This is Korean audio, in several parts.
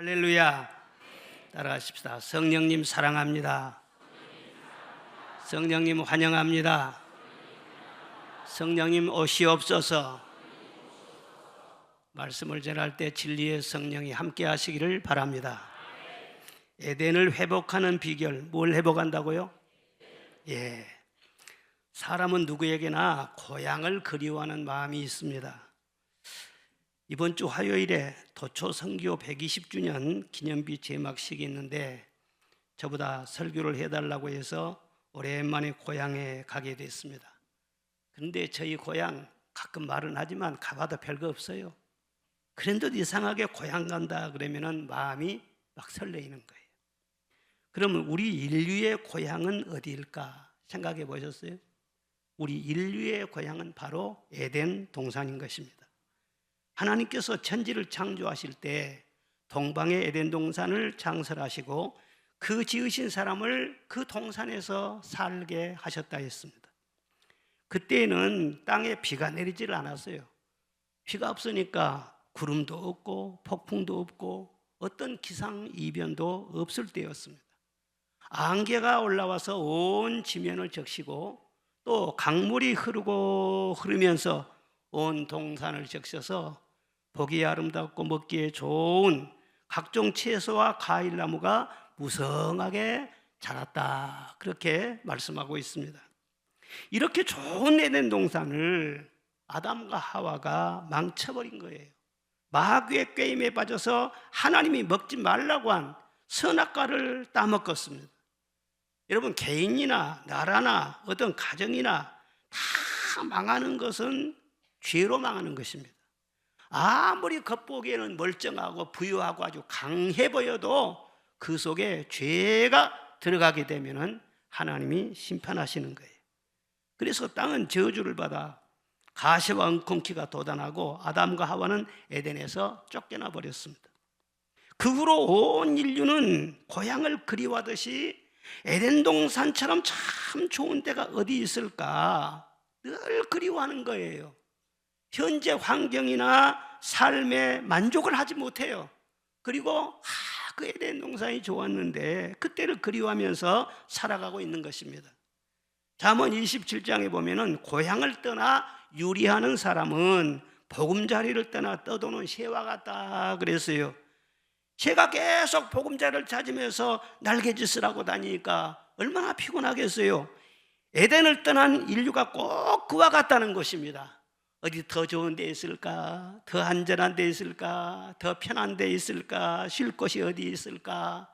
할렐루야. 따라하십시다. 성령님 사랑합니다. 성령님 환영합니다. 성령님 오시옵소서. 말씀을 전할 때 진리의 성령이 함께 하시기를 바랍니다. 에덴을 회복하는 비결, 뭘 회복한다고요? 사람은 누구에게나 고향을 그리워하는 마음이 있습니다. 이번 주 화요일에 도초 선교 120주년 기념비 제막식이 있는데 저보다 설교를 해달라고 해서 오랜만에 고향에 가게 됐습니다. 그런데 저희 고향 가끔 말은 하지만 가봐도 별거 없어요. 그런데도 이상하게 고향 간다 그러면 마음이 막 설레이는 거예요. 그러면 우리 인류의 고향은 어디일까 생각해 보셨어요? 우리 인류의 고향은 바로 에덴 동산인 것입니다. 하나님께서 천지를 창조하실 때 동방의 에덴 동산을 창설하시고 그 지으신 사람을 그 동산에서 살게 하셨다 했습니다. 그때는 땅에 비가 내리질 않았어요. 비가 없으니까 구름도 없고 폭풍도 없고 어떤 기상이변도 없을 때였습니다. 안개가 올라와서 온 지면을 적시고 또 강물이 흐르면서 온 동산을 적셔서 보기에 아름답고 먹기에 좋은 각종 채소와 과일나무가 무성하게 자랐다, 그렇게 말씀하고 있습니다. 이렇게 좋은 에덴 동산을 아담과 하와가 망쳐버린 거예요. 마귀의 꾀임에 빠져서 하나님이 먹지 말라고 한 선악과를 따먹었습니다. 여러분, 개인이나 나라나 어떤 가정이나 다 망하는 것은 죄로 망하는 것입니다. 아무리 겉보기에는 멀쩡하고 부유하고 아주 강해 보여도 그 속에 죄가 들어가게 되면 하나님이 심판하시는 거예요. 그래서 땅은 저주를 받아 가시와 엉겅퀴가 돋아나고 아담과 하와는 에덴에서 쫓겨나 버렸습니다. 그 후로 온 인류는 고향을 그리워하듯이 에덴 동산처럼 참 좋은 데가 어디 있을까 늘 그리워하는 거예요. 현재 환경이나 삶에 만족을 하지 못해요. 그리고 그 에덴 동산이 좋았는데 그때를 그리워하면서 살아가고 있는 것입니다. 잠언 27장에 보면은 고향을 떠나 유리하는 사람은 보금자리를 떠나 떠도는 새와 같다 그랬어요. 새가 계속 보금자리를 찾으면서 날개짓을 하고 다니니까 얼마나 피곤하겠어요. 에덴을 떠난 인류가 꼭 그와 같다는 것입니다. 어디 더 좋은 데 있을까? 더 안전한 데 있을까? 더 편한 데 있을까? 쉴 곳이 어디 있을까?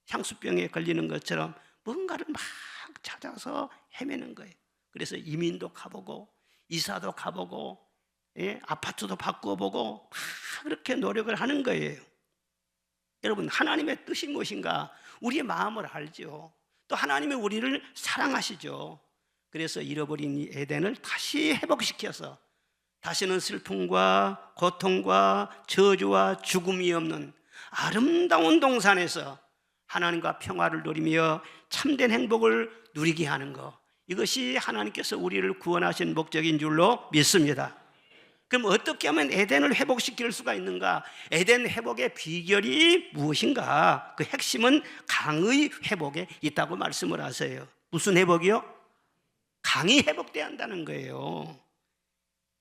향수병에 걸리는 것처럼 뭔가를 막 찾아서 헤매는 거예요. 그래서 이민도 가보고 이사도 가보고 아파트도 바꿔보고 막 그렇게 노력을 하는 거예요. 여러분, 하나님의 뜻이 무엇인가? 우리의 마음을 알죠. 또 하나님이 우리를 사랑하시죠. 그래서 잃어버린 이 에덴을 다시 회복시켜서 다시는 슬픔과 고통과 저주와 죽음이 없는 아름다운 동산에서 하나님과 평화를 누리며 참된 행복을 누리게 하는 것, 이것이 하나님께서 우리를 구원하신 목적인 줄로 믿습니다. 그럼 어떻게 하면 에덴을 회복시킬 수가 있는가? 에덴 회복의 비결이 무엇인가? 그 핵심은 강의 회복에 있다고 말씀을 하세요. 무슨 회복이요? 강이 회복돼야 한다는 거예요.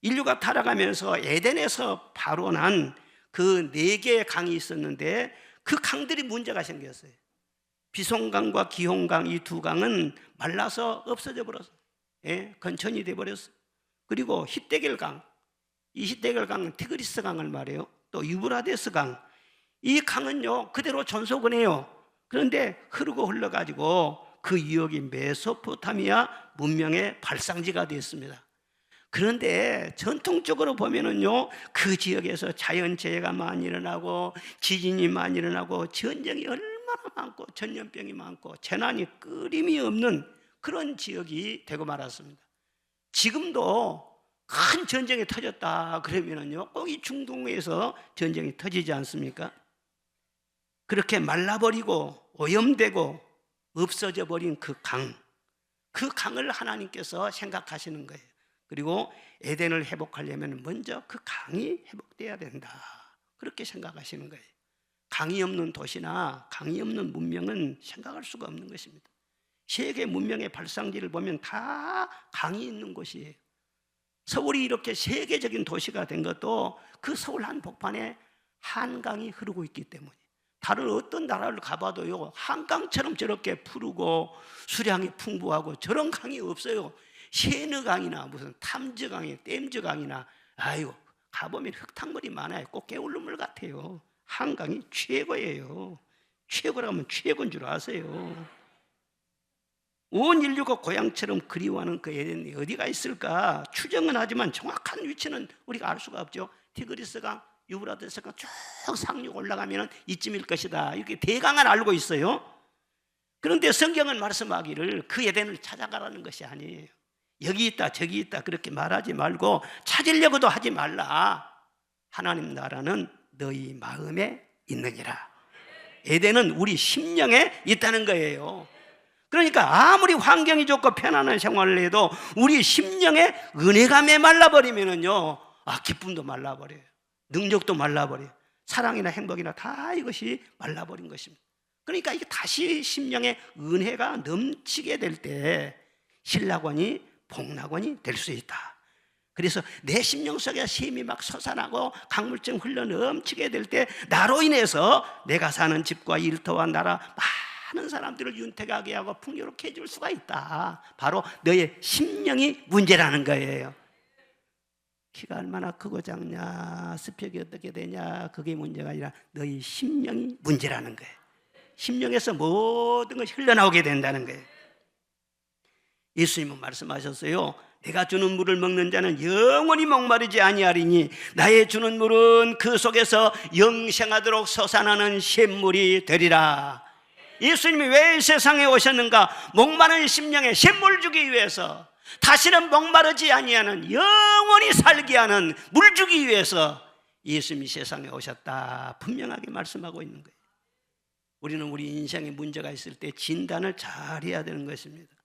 인류가 타락하면서 에덴에서 바로 난 그 4개의 강이 있었는데 그 강들이 문제가 생겼어요. 비송강과 기홍강, 이 2강은 말라서 없어져 버렸어요. 건천이 돼버렸어요. 그리고 히데겔강, 이 히데겔강은 티그리스 강을 말해요. 또 유브라데스 강, 이 강은요 그대로 존속은 해요. 그런데 흐르고 흘러가지고 그 유역이 메소포타미아 문명의 발상지가 됐습니다. 그런데 전통적으로 보면은요 그 지역에서 자연재해가 많이 일어나고 지진이 많이 일어나고 전쟁이 얼마나 많고 전염병이 많고 재난이 끊임이 없는 그런 지역이 되고 말았습니다. 지금도 큰 전쟁이 터졌다 그러면은요 꼭 이 중동에서 전쟁이 터지지 않습니까? 그렇게 말라버리고 오염되고 없어져 버린 그 강을 하나님께서 생각하시는 거예요. 그리고 에덴을 회복하려면 먼저 그 강이 회복돼야 된다, 그렇게 생각하시는 거예요. 강이 없는 도시나 강이 없는 문명은 생각할 수가 없는 것입니다. 세계 문명의 발상지를 보면 다 강이 있는 곳이에요. 서울이 이렇게 세계적인 도시가 된 것도 그 서울 한복판에 한강이 흐르고 있기 때문에, 다른 어떤 나라를 가봐도요 한강처럼 저렇게 푸르고 수량이 풍부하고 저런 강이 없어요. 세느강이나 무슨 탐저강이, 댐저강이나, 아이고 가보면 흙탕물이 많아요. 꼭 개울물 같아요. 한강이 최고예요. 최고라고 하면 최고인 줄 아세요. 온 인류가 고향처럼 그리워하는 그 에덴이 어디가 있을까? 추정은 하지만 정확한 위치는 우리가 알 수가 없죠. 티그리스강, 유브라데스강 쭉 상륙 올라가면 이쯤일 것이다, 이렇게 대강을 알고 있어요. 그런데 성경은 말씀하기를 그 에덴을 찾아가라는 것이 아니에요. 여기 있다 저기 있다 그렇게 말하지 말고 찾으려고도 하지 말라. 하나님 나라는 너희 마음에 있느니라. 에덴은 우리 심령에 있다는 거예요. 그러니까 아무리 환경이 좋고 편안한 생활을 해도 우리 심령에 은혜가 메말라버리면은요, 기쁨도 말라버려요. 능력도 말라버려요. 사랑이나 행복이나 다 이것이 말라버린 것입니다. 그러니까 이게 다시 심령에 은혜가 넘치게 될 때 신락원이 복락원이 될 수 있다. 그래서 내 심령 속에 샘이 막 솟아나고 강물처럼 흘러 넘치게 될 때 나로 인해서 내가 사는 집과 일터와 나라 많은 사람들을 윤택하게 하고 풍요롭게 해줄 수가 있다. 바로 너의 심령이 문제라는 거예요. 키가 얼마나 크고 작냐, 스펙이 어떻게 되냐, 그게 문제가 아니라 너희 심령이 문제라는 거예요. 심령에서 모든 것이 흘러나오게 된다는 거예요. 예수님은 말씀하셨어요. 내가 주는 물을 먹는 자는 영원히 목마르지 아니하리니 나의 주는 물은 그 속에서 영생하도록 솟아나는 샘물이 되리라. 예수님이 왜 이 세상에 오셨는가? 목마른 심령에 샘물 주기 위해서, 다시는 목마르지 아니하는 영원히 살게 하는 물 주기 위해서 예수님이 세상에 오셨다, 분명하게 말씀하고 있는 거예요. 우리는 우리 인생에 문제가 있을 때 진단을 잘 해야 되는 것입니다.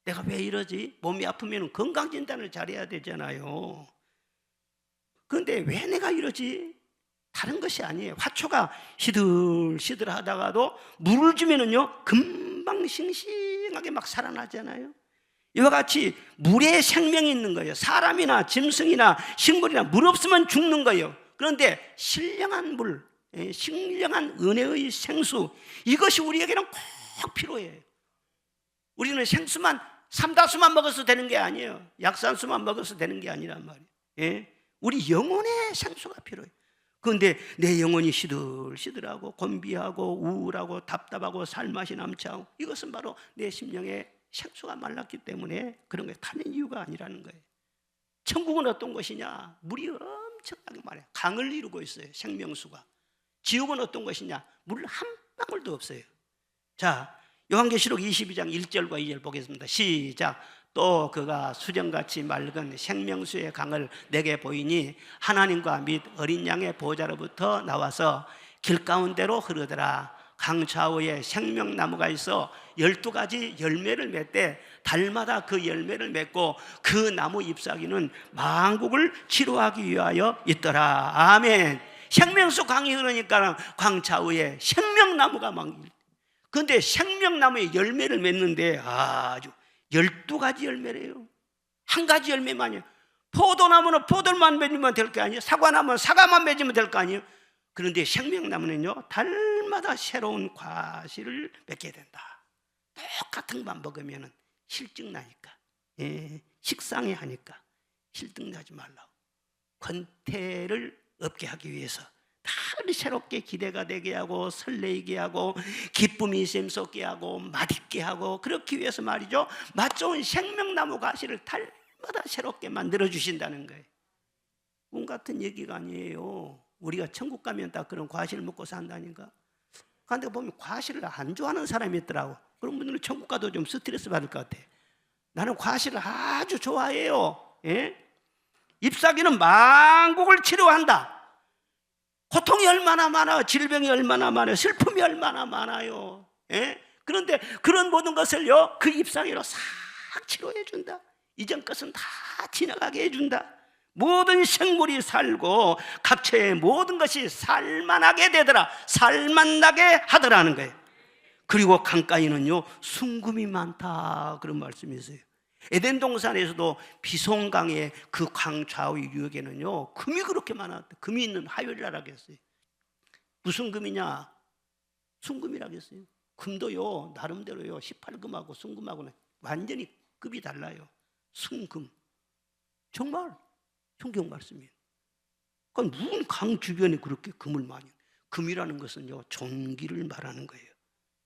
내가 왜 이러지? 몸이 아프면 건강진단을 잘해야 되잖아요. 그런데 왜 내가 이러지? 다른 것이 아니에요. 화초가 시들시들하다가도 물을 주면은요 금방 싱싱하게 막 살아나잖아요. 이와 같이 물에 생명이 있는 거예요. 사람이나 짐승이나 식물이나 물 없으면 죽는 거예요. 그런데 신령한 물, 신령한 은혜의 생수, 이것이 우리에게는 꼭 필요해요. 우리는 생수만, 삼다수만 먹어서 되는 게 아니에요. 약산수만 먹어서 되는 게 아니란 말이에요. 우리 영혼의 생수가 필요해요. 그런데 내 영혼이 시들시들하고 곤비하고 우울하고 답답하고 살맛이 남지 않고, 이것은 바로 내 심령에 생수가 말랐기 때문에 그런 게 타는 이유가 아니라는 거예요. 천국은 어떤 곳이냐? 물이 엄청나게 많아요. 강을 이루고 있어요. 생명수가. 지옥은 어떤 것이냐? 물 한 방울도 없어요. 자, 요한계시록 22장 1절과 2절 보겠습니다. 시작. 또 그가 수정같이 맑은 생명수의 강을 내게 보이니 하나님과 및 어린 양의 보좌로부터 나와서 길가운데로 흐르더라. 강 좌우에 생명나무가 있어 12가지 열매를 맺되 달마다 그 열매를 맺고 그 나무 잎사귀는 만국을 치료하기 위하여 있더라. 아멘. 생명수 강이 흐르니까 강 좌우에 생명나무가 막, 그런데 생명나무에 열매를 맺는데 아주 12가지 열매래요. 한 가지 열매만이에요. 포도나무는 포도만 맺으면 될 거 아니에요. 사과나무는 사과만 맺으면 될 거 아니에요. 그런데 생명나무는요 달마다 새로운 과실을 맺게 된다. 똑같은 것만 먹으면 실증 나니까, 식상해 하니까 실증 나지 말라고, 권태를 없게 하기 위해서 다 새롭게 기대가 되게 하고 설레게 하고 기쁨이 샘솟게 하고 맛있게 하고, 그렇기 위해서 말이죠, 맛 좋은 생명나무 가시를 달마다 새롭게 만들어 주신다는 거예요. 꿈 같은 얘기가 아니에요. 우리가 천국 가면 다 그런 과실을 먹고 산다니까. 그런데 보면 과실을 안 좋아하는 사람이 있더라고. 그런 분들은 천국 가도 좀 스트레스 받을 것 같아. 나는 과실을 아주 좋아해요. 잎사귀는 만국을 치료한다. 고통이 얼마나 많아, 질병이 얼마나 많아요, 슬픔이 얼마나 많아요. 그런데 그런 모든 것을요 그 잎사귀로 싹 치료해 준다. 이전 것은 다 지나가게 해준다. 모든 생물이 살고 각처의 모든 것이 살만하게 되더라, 살만나게 하더라는 거예요. 그리고 강가에는요 순금이 많다, 그런 말씀이 있어요. 에덴 동산에서도 비송강의 그 강 좌우 유역에는요 금이 그렇게 많았대. 금이 있는 하늘나라라고 했어요. 무슨 금이냐? 순금이라고 했어요. 금도요 나름대로요 18금하고 순금하고는 완전히 급이 달라요. 순금, 정말 성경 말씀이에요. 그러니까 무슨 강 주변에 그렇게 금을 많이, 금이라는 것은요 존귀를 말하는 거예요.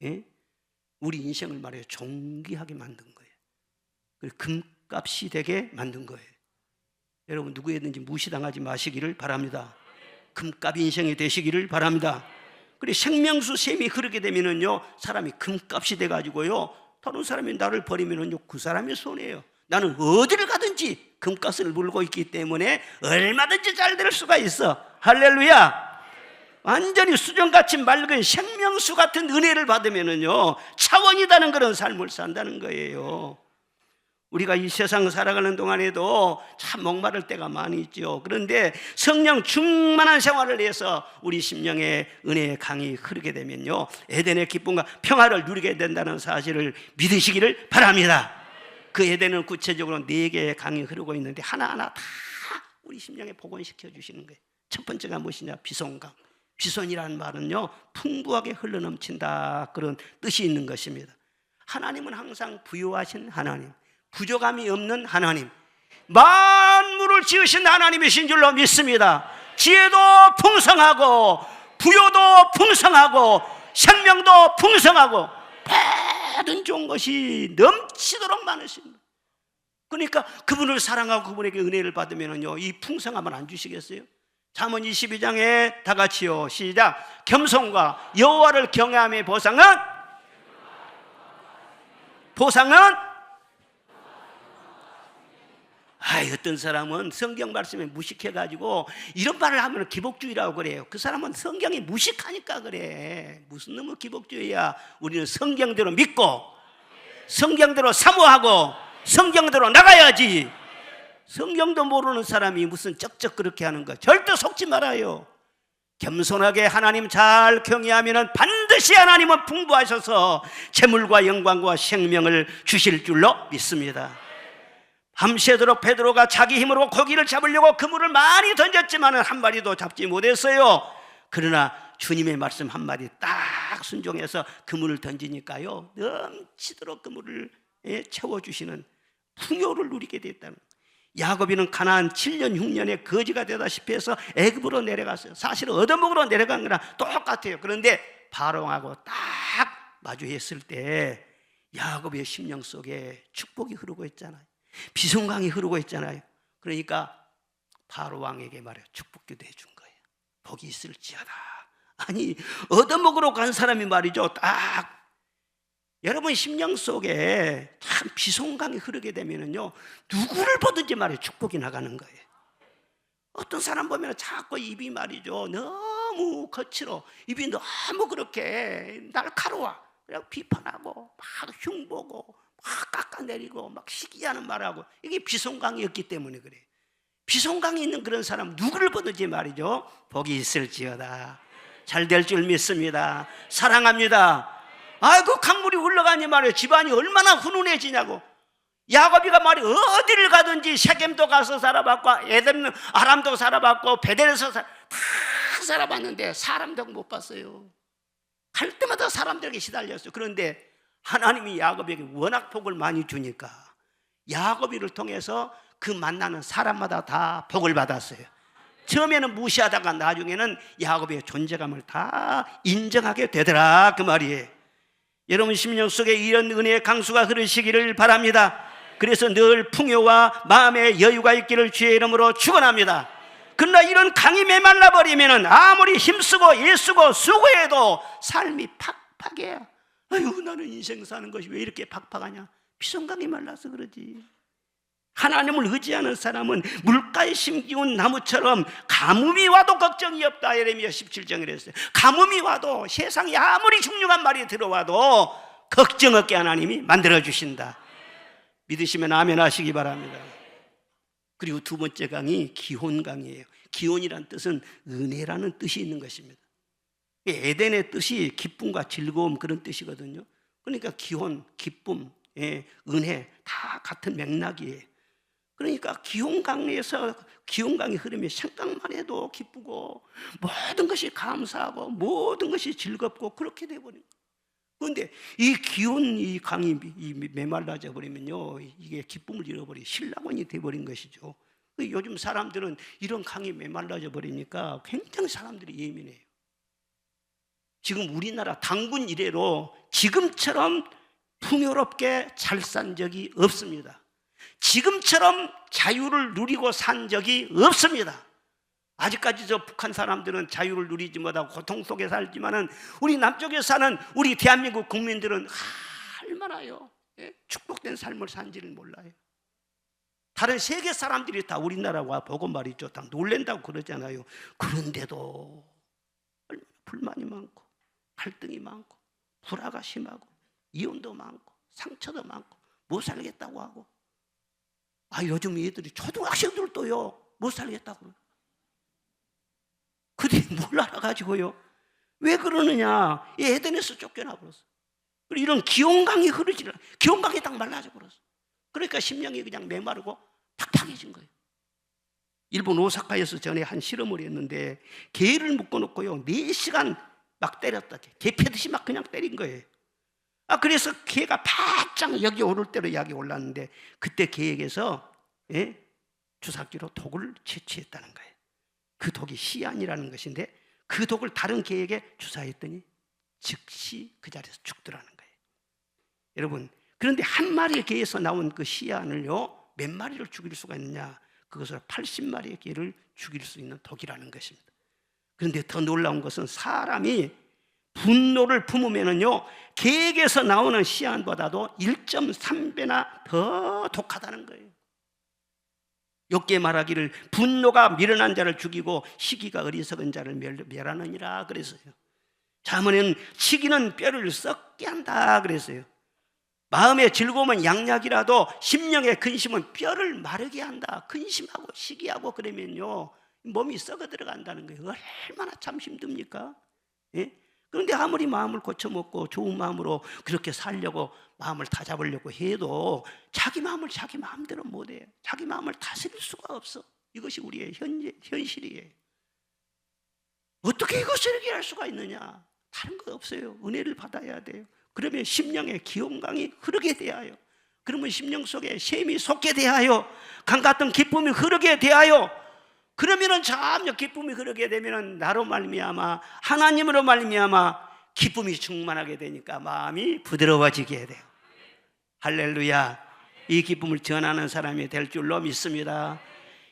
예? 우리 인생을 말해요 존귀하게 만든 거예요. 금값이 되게 만든 거예요. 여러분 누구에든지 무시당하지 마시기를 바랍니다. 금값 인생이 되시기를 바랍니다. 그리고 생명수 샘이 흐르게 되면은요 사람이 금값이 돼가지고요 다른 사람이 나를 버리면은요 그 사람의 손해예요. 나는 어디를 가든지 금값을 물고 있기 때문에 얼마든지 잘 될 수가 있어. 할렐루야. 완전히 수정같이 맑은 생명수 같은 은혜를 받으면은요 차원이 다른 그런 삶을 산다는 거예요. 우리가 이 세상 살아가는 동안에도 참 목마를 때가 많이 있죠. 그런데 성령 충만한 생활을 위해서 우리 심령에 은혜의 강이 흐르게 되면요 에덴의 기쁨과 평화를 누리게 된다는 사실을 믿으시기를 바랍니다. 그 에덴은 구체적으로 4개의 강이 흐르고 있는데 하나하나 다 우리 심령에 복원시켜 주시는 거예요. 첫 번째가 무엇이냐? 비손강. 비손이라는 말은요 풍부하게 흘러넘친다, 그런 뜻이 있는 것입니다. 하나님은 항상 부유하신 하나님, 부족함이 없는 하나님, 만물을 지으신 하나님이신 줄로 믿습니다. 지혜도 풍성하고 부요도 풍성하고 생명도 풍성하고 모든 좋은 것이 넘치도록 많으십니다. 그러니까 그분을 사랑하고 그분에게 은혜를 받으면요 이 풍성함을 안 주시겠어요? 잠언 22장에 다 같이요 시작. 겸손과 여호와를 경외함의 보상은 어떤 사람은 성경 말씀에 무식해가지고 이런 말을 하면 기복주의라고 그래요. 그 사람은 성경이 무식하니까 그래. 무슨 놈의 기복주의야. 우리는 성경대로 믿고 성경대로 사모하고 성경대로 나가야지. 성경도 모르는 사람이 무슨 쩍쩍 그렇게 하는 거 절대 속지 말아요. 겸손하게 하나님 잘 경외하면 반드시 하나님은 풍부하셔서 재물과 영광과 생명을 주실 줄로 믿습니다. 밤새도록 베드로가 자기 힘으로 고기를 잡으려고 그물을 많이 던졌지만 한 마리도 잡지 못했어요. 그러나 주님의 말씀 한마디 딱 순종해서 그물을 던지니까요 넘치도록 그물을 채워주시는 풍요를 누리게 됐다는 거예요. 야곱이는 가나안 7년 흉년에 거지가 되다시피 해서 애굽으로 내려갔어요. 사실은 얻어먹으러 내려간 거랑 똑같아요. 그런데 바로하고 딱 마주했을 때 야곱의 심령 속에 축복이 흐르고 있잖아요. 비송강이 흐르고 있잖아요. 그러니까 바로 왕에게 말해요. 축복기도 해준 거예요. 복이 있을지어다. 아니 얻어먹으러 간 사람이 말이죠 딱 여러분 심령 속에 참 비송강이 흐르게 되면은요 누구를 보든지 말이에요 축복이 나가는 거예요. 어떤 사람 보면 자꾸 입이 말이죠 너무 거칠어, 입이 너무 그렇게 날카로워. 그냥 비판하고 막 흉보고 막 깎아내리고 막 시기하는 말하고, 이게 비송강이었기 때문에 그래요. 비송강이 있는 그런 사람 누구를 보든지 말이죠 복이 있을지어다. 잘 될 줄 믿습니다. 사랑합니다. 아이고 강물이 흘러가니 말이에요 집안이 얼마나 훈훈해지냐고. 야곱이가 말이 어디를 가든지 셰겜도 가서 살아봤고 에덴 아람도 살아봤고 베델에서 다 살아봤는데 사람도 못 봤어요. 갈 때마다 사람들에게 시달렸어요. 그런데 하나님이 야곱에게 워낙 복을 많이 주니까 야곱이를 통해서 그 만나는 사람마다 다 복을 받았어요. 처음에는 무시하다가 나중에는 야곱의 존재감을 다 인정하게 되더라 그 말이에요. 여러분 심령 속에 이런 은혜의 강수가 흐르시기를 바랍니다. 그래서 늘 풍요와 마음의 여유가 있기를 주의 이름으로 축원합니다. 그러나 이런 강이 메말라 버리면 아무리 힘쓰고 애쓰고 수고해도 삶이 팍팍해요. 아유 나는 인생 사는 것이 왜 이렇게 팍팍하냐. 비송강이 말라서 그러지. 하나님을 의지하는 사람은 물가에 심기운 나무처럼 가뭄이 와도 걱정이 없다. 예레미야 17장에 그랬어요. 가뭄이 와도 세상에 아무리 흉흉한 말이 들어와도 걱정 없게 하나님이 만들어주신다. 믿으시면 아멘 하시기 바랍니다. 그리고 두 번째 강이 기혼 강이에요. 기혼이란 뜻은 은혜라는 뜻이 있는 것입니다. 에덴의 뜻이 기쁨과 즐거움 그런 뜻이거든요. 그러니까 기혼, 기쁨, 은혜 다 같은 맥락이에요. 그러니까 기혼강에서 기혼강이 흐르면 생각만 해도 기쁘고 모든 것이 감사하고 모든 것이 즐겁고 그렇게 돼버린 거예요. 그런데 이 기혼 이 강이 메말라져 버리면요, 이게 기쁨을 잃어버리 신라원이 돼버린 것이죠. 요즘 사람들은 이런 강이 메말라져 버리니까 굉장히 사람들이 예민해요. 지금 우리나라 단군 이래로 지금처럼 풍요롭게 잘 산 적이 없습니다. 지금처럼 자유를 누리고 산 적이 없습니다. 아직까지 저 북한 사람들은 자유를 누리지 못하고 고통 속에 살지만은 우리 남쪽에 사는 우리 대한민국 국민들은 얼마나요 축복된 삶을 산지를 몰라요. 다른 세계 사람들이 다 우리나라 와 보고 말이죠, 다 놀랜다고 그러잖아요. 그런데도 얼마나 불만이 많고 갈등이 많고 불화가 심하고 이혼도 많고 상처도 많고 못 살겠다고 하고. 요즘 애들이 초등학생들도요 못 살겠다고 그래요. 그들이 뭘 알아가지고요. 왜 그러느냐, 이 에덴에서 쫓겨나 버렸어. 그리고 이런 기온강이 흐르지를, 기온강이 딱 말라져 버렸어. 그러니까 심령이 그냥 메마르고 팍팍해진 거예요. 일본 오사카에서 전에 한 실험을 했는데 개를 묶어놓고요 4시간 막 때렸다. 개 패듯이 막 그냥 때린 거예요. 그래서 개가 바짝 여기 오를 대로 여기 올랐는데 그때 개에게서 주사기로 독을 채취했다는 거예요. 그 독이 시안이라는 것인데 그 독을 다른 개에게 주사했더니 즉시 그 자리에서 죽더라는 거예요. 여러분, 그런데 한 마리의 개에서 나온 그 시안을요 몇 마리를 죽일 수가 있느냐, 그것을 80마리의 개를 죽일 수 있는 독이라는 것입니다. 그런데 더 놀라운 것은 사람이 분노를 품으면은요 개에게서 나오는 시안보다도 1.3배나 더 독하다는 거예요. 욥기에 말하기를 분노가 미련한 자를 죽이고 시기가 어리석은 자를 멸하느니라 그랬어요. 잠언에는 치기는 뼈를 썩게 한다 그랬어요. 마음의 즐거움은 양약이라도 심령의 근심은 뼈를 마르게 한다. 근심하고 시기하고 그러면요 몸이 썩어 들어간다는 거예요. 얼마나 참 힘듭니까? 그런데 아무리 마음을 고쳐먹고 좋은 마음으로 그렇게 살려고 마음을 다잡으려고 해도 자기 마음을 자기 마음대로 못해요. 자기 마음을 다스릴 수가 없어. 이것이 우리의 현실이에요. 어떻게 이것을 해결할 수가 있느냐? 다른 거 없어요. 은혜를 받아야 돼요. 그러면 심령의 기온강이 흐르게 대하여, 그러면 심령 속에 샘이 솟게 대하여, 강 같은 기쁨이 흐르게 대하여, 그러면은 점점 기쁨이 흐르게 되면은 나로 말미암아 하나님으로 말미암아 기쁨이 충만하게 되니까 마음이 부드러워지게 돼요. 할렐루야. 이 기쁨을 전하는 사람이 될 줄로 믿습니다.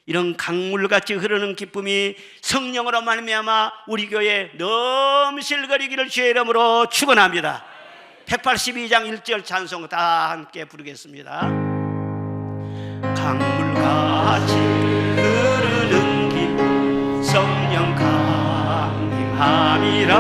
이런 강물같이 흐르는 기쁨이 성령으로 말미암아 우리 교회에 넘실거리기를 주의 이름으로 축원합니다. 182장 1절 찬송 다 함께 부르겠습니다. 강물같이 흐르는 기쁨 성령 강림함이라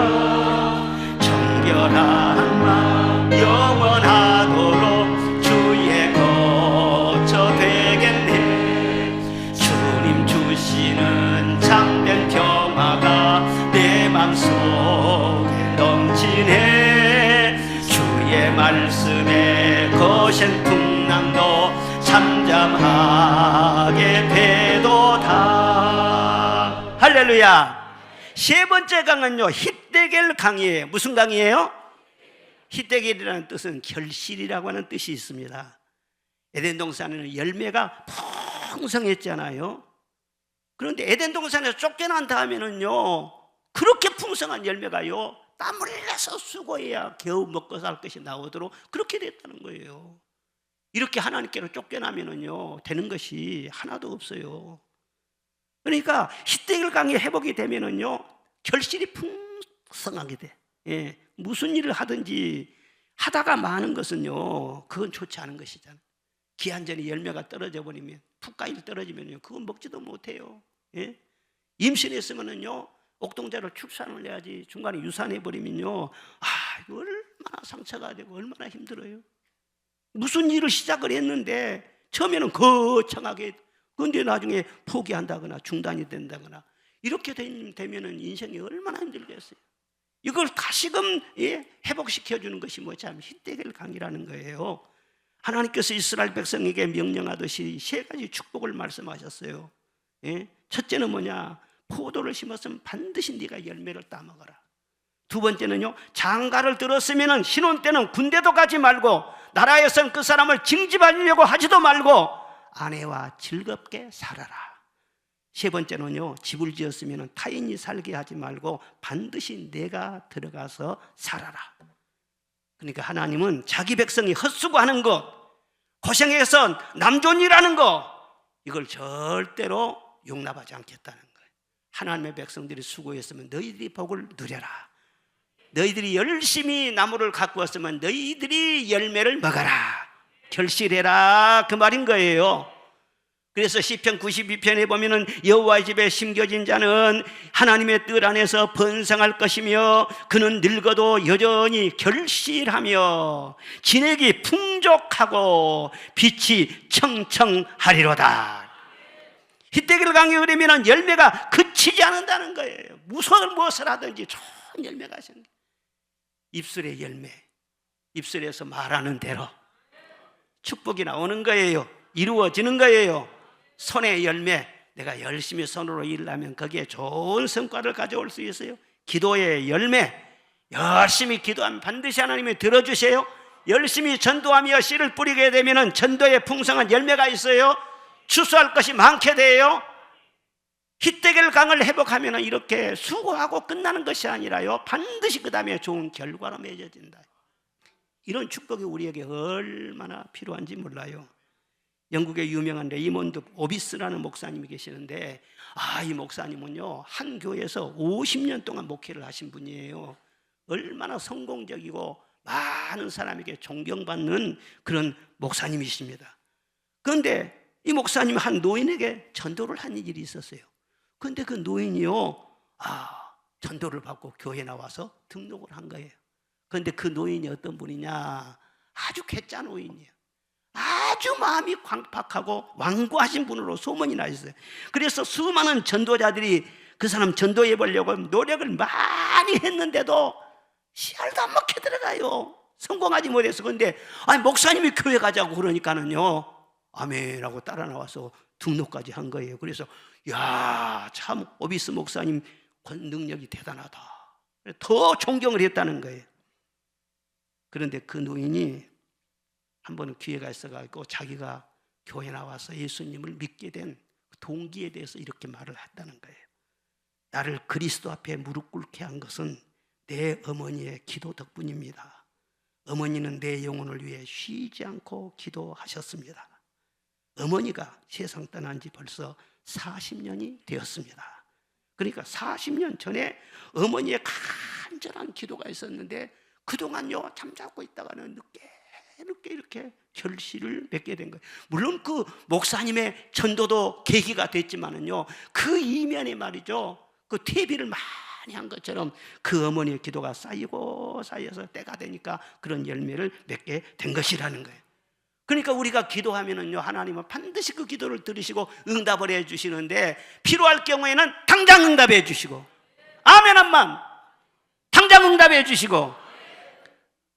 정결한 마음 영원하도록 주의 거처 되겠네. 주님 주시는 참된 평화가 내 맘속에 넘치네. 주의 말씀에 거센 풍랑도 잠잠하게 되도다. 할렐루야. 세 번째 강은요 히데겔 강이에요. 무슨 강이에요? 히데겔이라는 뜻은 결실이라고 하는 뜻이 있습니다. 에덴 동산에는 열매가 풍성했잖아요. 그런데 에덴 동산에서 쫓겨난 다음에는요 그렇게 풍성한 열매가요 땀을 흘려서 수고해야 겨우 먹고 살 것이 나오도록 그렇게 됐다는 거예요. 이렇게 하나님께로 쫓겨나면은요 되는 것이 하나도 없어요. 그러니까 히데겔 강이 회복이 되면은요 결실이 풍성하게 돼. 무슨 일을 하든지 하다가 마는 것은요 그건 좋지 않은 것이잖아요. 기한전에 열매가 떨어져 버리면 풋가일 떨어지면요 그건 먹지도 못해요. 임신했으면은요 옥동자를 출산을 해야지 중간에 유산해 버리면요 이거 얼마나 상처가 되고 얼마나 힘들어요. 무슨 일을 시작을 했는데 처음에는 거창하게 그런데 나중에 포기한다거나 중단이 된다거나 이렇게 되면은 인생이 얼마나 힘들겠어요. 이걸 다시금 회복시켜주는 것이 참 히데겔 강이라는 거예요. 하나님께서 이스라엘 백성에게 명령하듯이 세 가지 축복을 말씀하셨어요. 첫째는 뭐냐? 포도를 심었으면 반드시 네가 열매를 따먹어라. 두 번째는요, 장가를 들었으면 신혼 때는 군대도 가지 말고 나라에선 그 사람을 징집하려고 하지도 말고 아내와 즐겁게 살아라. 세 번째는요, 집을 지었으면 타인이 살게 하지 말고 반드시 내가 들어가서 살아라. 그러니까 하나님은 자기 백성이 헛수고하는 것, 고생해서 남존이라는 것, 이걸 절대로 용납하지 않겠다는 거예요. 하나님의 백성들이 수고했으면 너희들이 복을 누려라. 너희들이 열심히 나무를 가꾸었으면 너희들이 열매를 먹어라. 결실해라, 그 말인 거예요. 그래서 시편 92편에 보면은 여호와의 집에 심겨진 자는 하나님의 뜻 안에서 번성할 것이며 그는 늙어도 여전히 결실하며 진액이 풍족하고 빛이 청청하리로다. 히데겔 강에 흐르면 열매가 그치지 않는다는 거예요. 무엇을 하든지 좋은 열매가 생겨. 입술의 열매, 입술에서 말하는 대로 축복이 나오는 거예요. 이루어지는 거예요. 손의 열매, 내가 열심히 손으로 일하면 거기에 좋은 성과를 가져올 수 있어요. 기도의 열매, 열심히 기도하면 반드시 하나님이 들어주세요. 열심히 전도하며 씨를 뿌리게 되면 전도에 풍성한 열매가 있어요. 추수할 것이 많게 돼요. 히데겔 강을 회복하면 이렇게 수고하고 끝나는 것이 아니라요, 반드시 그 다음에 좋은 결과로 맺어진다. 이런 축복이 우리에게 얼마나 필요한지 몰라요. 영국의 유명한 레이몬드 오비스라는 목사님이 계시는데, 이 목사님은요, 한 교회에서 50년 동안 목회를 하신 분이에요. 얼마나 성공적이고 많은 사람에게 존경받는 그런 목사님이십니다. 그런데 이 목사님이 한 노인에게 전도를 한 일이 있었어요. 그런데 그 노인이요, 전도를 받고 교회에 나와서 등록을 한 거예요. 그런데 그 노인이 어떤 분이냐? 아주 괴짜 노인이에요. 아주 마음이 광팍하고 완고하신 분으로 소문이 나 있어요. 그래서 수많은 전도자들이 그 사람 전도해 보려고 노력을 많이 했는데도 씨알도 안 먹혀 들어가요. 성공하지 못해서. 그런데 목사님이 교회 가자고 그러니까는요, 아멘하고 따라 나와서 등록까지 한 거예요. 그래서 참 오비스 목사님 능력이 대단하다, 더 존경을 했다는 거예요. 그런데 그 노인이 한 번은 기회가 있어가지고 자기가 교회 나와서 예수님을 믿게 된 동기에 대해서 이렇게 말을 했다는 거예요. 나를 그리스도 앞에 무릎 꿇게 한 것은 내 어머니의 기도 덕분입니다. 어머니는 내 영혼을 위해 쉬지 않고 기도하셨습니다. 어머니가 세상 떠난 지 벌써 40년이 되었습니다. 그러니까 40년 전에 어머니의 간절한 기도가 있었는데 그동안요, 잠자고 있다가는 늦게 이렇게 결실을 맺게 된 거예요. 물론 그 목사님의 전도도 계기가 됐지만은요, 그 이면에 말이죠, 그 퇴비를 많이 한 것처럼 그 어머니의 기도가 쌓여서 때가 되니까 그런 열매를 맺게 된 것이라는 거예요. 그러니까 우리가 기도하면은요, 하나님은 반드시 그 기도를 들으시고 응답을 해주시는데, 필요할 경우에는 당장 응답해 주시고, 아멘 한번 당장 응답해 주시고,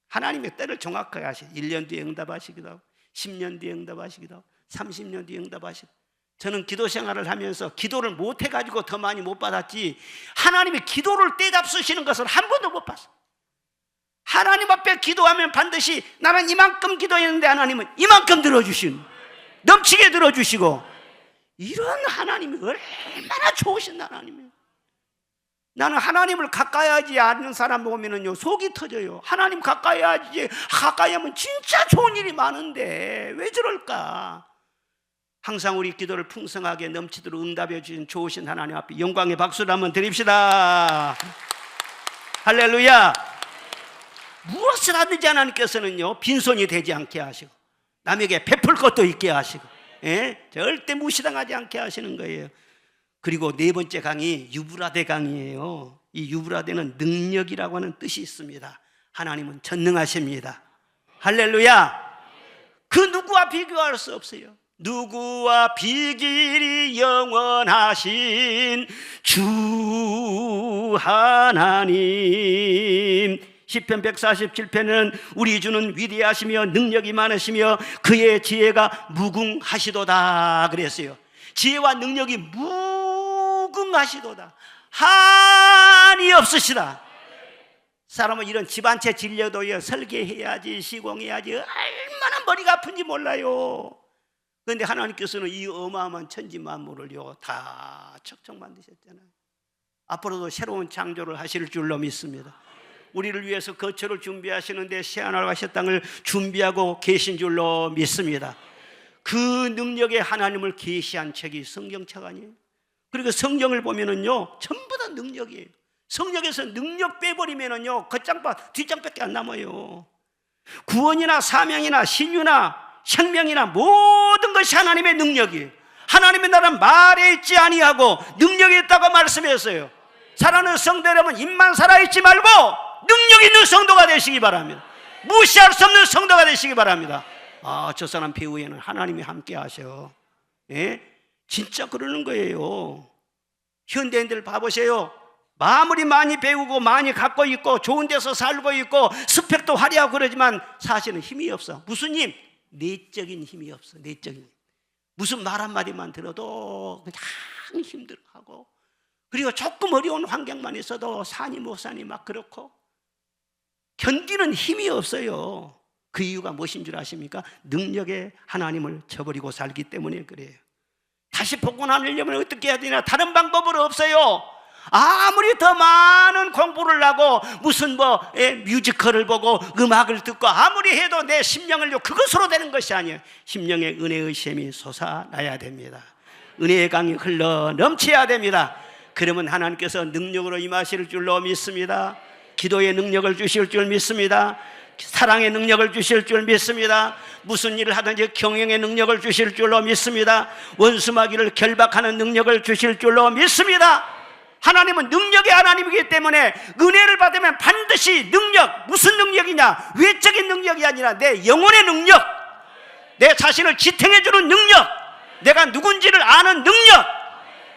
하나님의 때를 정확하게 하시고 1년 뒤에 응답하시기도 하고 10년 뒤에 응답하시기도 하고 30년 뒤에 응답하시고. 저는 기도 생활을 하면서 기도를 못 해가지고 더 많이 못 받았지, 하나님이 기도를 떼잡수시는 것을 한 번도 못 봤어요. 하나님 앞에 기도하면 반드시 나는 이만큼 기도했는데 하나님은 이만큼 들어주신, 넘치게 들어주시고, 이런 하나님이 얼마나 좋으신 하나님이에요. 나는 하나님을 가까이 하지 않는 사람 보면은요, 속이 터져요. 하나님 가까이 하지, 가까이 하면 진짜 좋은 일이 많은데 왜 저럴까? 항상 우리 기도를 풍성하게 넘치도록 응답해 주신 좋으신 하나님 앞에 영광의 박수를 한번 드립시다. 할렐루야. 무엇을 하든지 하나님께서는요, 빈손이 되지 않게 하시고 남에게 베풀 것도 있게 하시고, 절대 무시당하지 않게 하시는 거예요. 그리고 네 번째 강이 유브라데 강이에요. 이 유브라데는 능력이라고 하는 뜻이 있습니다. 하나님은 전능하십니다. 할렐루야. 그 누구와 비교할 수 없어요. 누구와 비길이 영원하신 주 하나님. 시편 147편은 우리 주는 위대하시며 능력이 많으시며 그의 지혜가 무궁하시도다 그랬어요. 지혜와 능력이 무궁하시도다. 한이 없으시다. 사람은 이런 집 한 채 질려도요, 설계해야지, 시공해야지 얼마나 머리가 아픈지 몰라요. 그런데 하나님께서는 이 어마어마한 천지 만물을요 다 척척 만드셨잖아요. 앞으로도 새로운 창조를 하실 줄로 믿습니다. 우리를 위해서 거처를 준비하시는데 새하늘과 새 땅을 준비하고 계신 줄로 믿습니다. 그 능력의 하나님을 계시한 책이 성경책 아니에요? 그리고 성경을 보면은요 전부 다 능력이에요. 성경에서 능력 빼버리면은요 겉장pat 뒷장밖에 안 남아요. 구원이나 사명이나 신유나 생명이나 모든 것이 하나님의 능력이에요. 하나님의 나라는 말에 있지 아니하고 능력이 있다고 말씀했어요. 사랑하는 성도 여러분, 입만 살아있지 말고 능력 있는 성도가 되시기 바랍니다. 무시할 수 없는 성도가 되시기 바랍니다. 아, 저 사람 배우에는 하나님이 함께 하셔. 예? 진짜 그러는 거예요. 현대인들 봐보세요. 아무리 많이 배우고 많이 갖고 있고 좋은 데서 살고 있고 스펙도 화려하고 그러지만 사실은 힘이 없어. 무슨 힘? 내적인 힘이 없어. 내적인 힘. 무슨 말 한마디만 들어도 그냥 힘들어하고, 그리고 조금 어려운 환경만 있어도 산이 못 사니 막 그렇고 견디는 힘이 없어요. 그 이유가 무엇인 줄 아십니까? 능력의 하나님을 저버리고 살기 때문에 그래요. 다시 복원하려면 어떻게 해야 되나? 다른 방법은 없어요. 아무리 더 많은 공부를 하고 무슨 뮤지컬을 보고 음악을 듣고 아무리 해도 내 심령을요 그것으로 되는 것이 아니에요. 심령의 은혜의 샘이 솟아나야 됩니다. 은혜의 강이 흘러 넘쳐야 됩니다. 그러면 하나님께서 능력으로 임하실 줄로 믿습니다. 기도의 능력을 주실 줄 믿습니다. 사랑의 능력을 주실 줄 믿습니다. 무슨 일을 하든지 경영의 능력을 주실 줄로 믿습니다. 원수마귀를 결박하는 능력을 주실 줄로 믿습니다. 하나님은 능력의 하나님이기 때문에 은혜를 받으면 반드시 능력, 무슨 능력이냐? 외적인 능력이 아니라 내 영혼의 능력, 내 자신을 지탱해주는 능력, 내가 누군지를 아는 능력,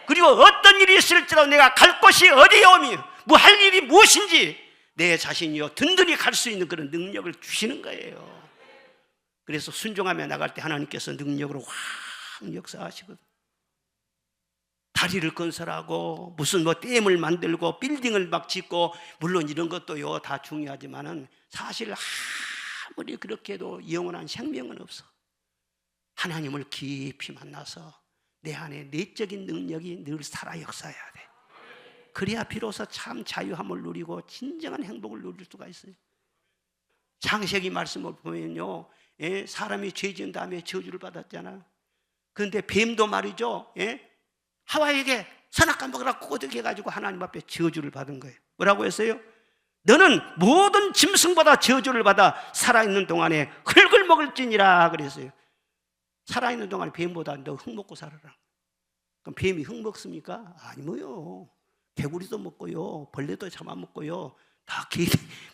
그리고 어떤 일이 있을지라도 내가 갈 곳이 어디오며 뭐 할 일이 무엇인지 내 자신이요 든든히 갈 수 있는 그런 능력을 주시는 거예요. 그래서 순종하며 나갈 때 하나님께서 능력으로 확 역사하시거든요. 다리를 건설하고 무슨 댐을 만들고 빌딩을 막 짓고, 물론 이런 것도요 다 중요하지만은 사실 아무리 그렇게 해도 영원한 생명은 없어. 하나님을 깊이 만나서 내 안에 내적인 능력이 늘 살아 역사해야 돼. 그래야 비로소 참 자유함을 누리고 진정한 행복을 누릴 수가 있어요. 창세기 말씀을 보면요, 사람이 죄 지은 다음에 저주를 받았잖아. 그런데 뱀도 말이죠, 하와에게 선악과 먹으라고 꼬드겨가지고 하나님 앞에 저주를 받은 거예요. 뭐라고 했어요? 너는 모든 짐승보다 저주를 받아 살아있는 동안에 흙을 먹을지니라 그랬어요. 살아있는 동안에 뱀보다 너 흙 먹고 살아라. 그럼 뱀이 흙 먹습니까? 아니고요. 개구리도 먹고요, 벌레도 잡아먹고요, 다